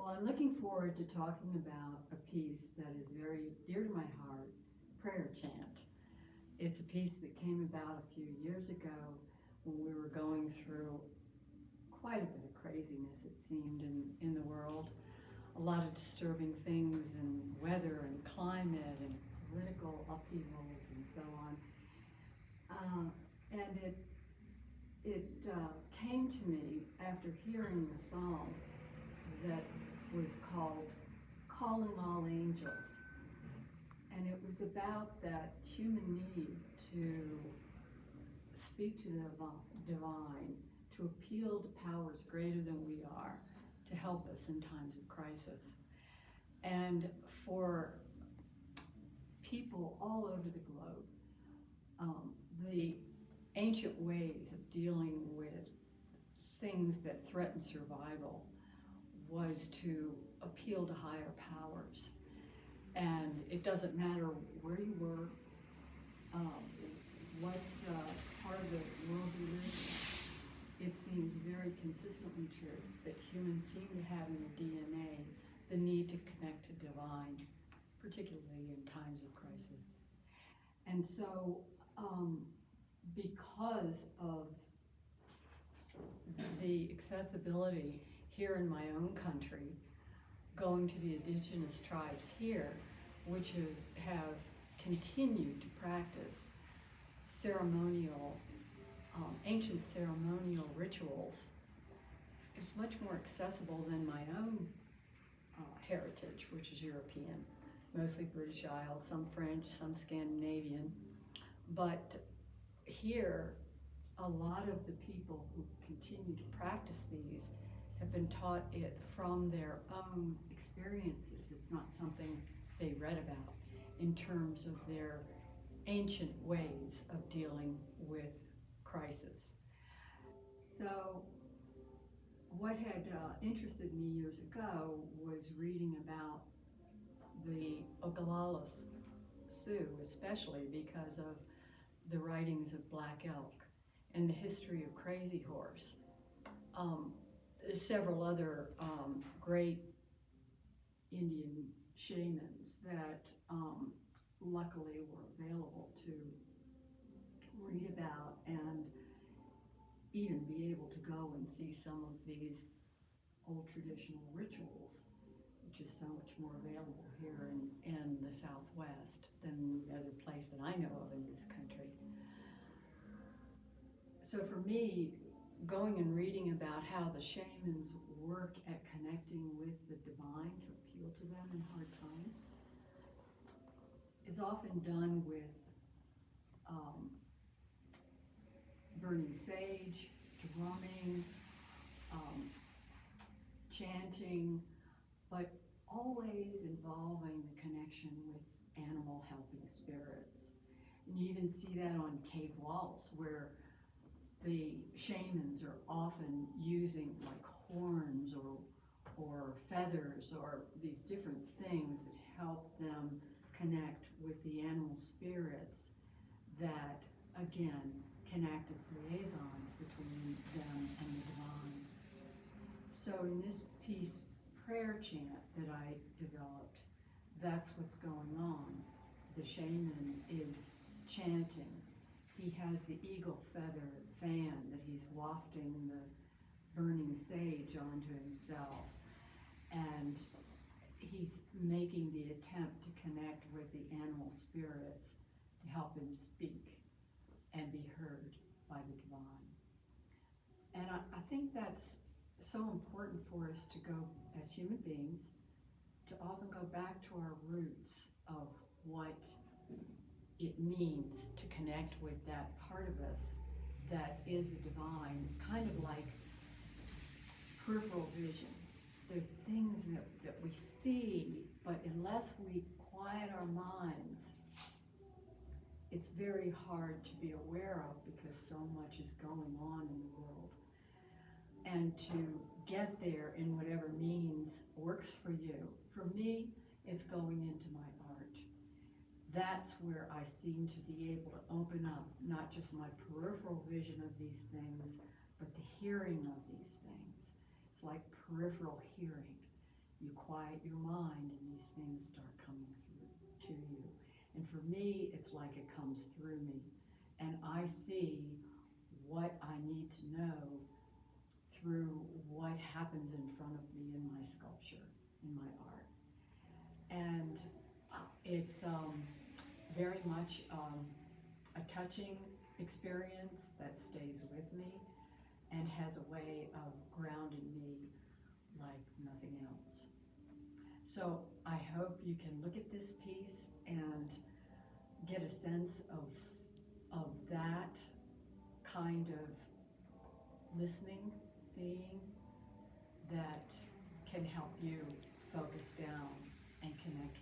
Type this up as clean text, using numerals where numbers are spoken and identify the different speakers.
Speaker 1: Well, I'm looking forward to talking about a piece that is very dear to my heart, Prayer Chant. It's a piece that came about a few years ago when we were going through quite a bit of craziness, it seemed, in the world. A lot of disturbing things in weather and climate and political upheavals and so on. And it came to me after hearing the song that was called Calling All Angels. And it was about that human need to speak to the divine, to appeal to powers greater than we are, to help us in times of crisis. And for people all over the globe, the ancient ways of dealing with things that threaten survival was to appeal to higher powers. And it doesn't matter where you were, what part of the world you live in, it seems very consistently true that humans seem to have in their DNA the need to connect to divine, particularly in times of crisis. And so, because of the accessibility here in my own country, going to the indigenous tribes here, which have continued to practice ceremonial, ancient ceremonial rituals, it's much more accessible than my own heritage, which is European, mostly British Isles, some French, some Scandinavian. But here, a lot of the people who continue to practice these have been taught it from their own experiences. It's not something they read about in terms of their ancient ways of dealing with crisis. So what had interested me years ago was reading about the Oglala Sioux, especially because of the writings of Black Elk and the history of Crazy Horse. There's several other great Indian shamans that luckily were available to read about and even be able to go and see some of these old traditional rituals, which is so much more available here in the Southwest than any other place that I know of in this country. So for me, going and reading about how the shamans work at connecting with the divine to appeal to them in hard times is often done with burning sage, drumming, chanting, but always involving the connection with animal helping spirits. And you even see that on cave walls where the shamans are often using like horns or feathers or these different things that help them connect with the animal spirits that, again, can act as liaisons between them and the divine. So in this piece, Prayer Chant, that I developed, that's what's going on. The shaman is chanting. He has the eagle feather fan that he's wafting the burning sage onto himself. And he's making the attempt to connect with the animal spirits to help him speak and be heard by the divine. And I think that's so important for us to go, as human beings, to often go back to our roots of what it means to connect with that part of us that is the divine. It's kind of like peripheral vision. There are things that we see, but unless we quiet our minds, it's very hard to be aware of because so much is going on in the world. And to get there in whatever means works for you. For me, it's going into my art. That's where I seem to be able to open up not just my peripheral vision of these things, but the hearing of these things. It's like peripheral hearing. you quiet your mind and these things start coming through to you. And for me, it's like it comes through me. And I see what I need to know through what happens in front of me in my sculpture, in my art. And it's very much a touching experience that stays with me and has a way of grounding me like nothing else. So I hope you can look at this piece and get a sense of that kind of listening, seeing, that can help you focus down and connect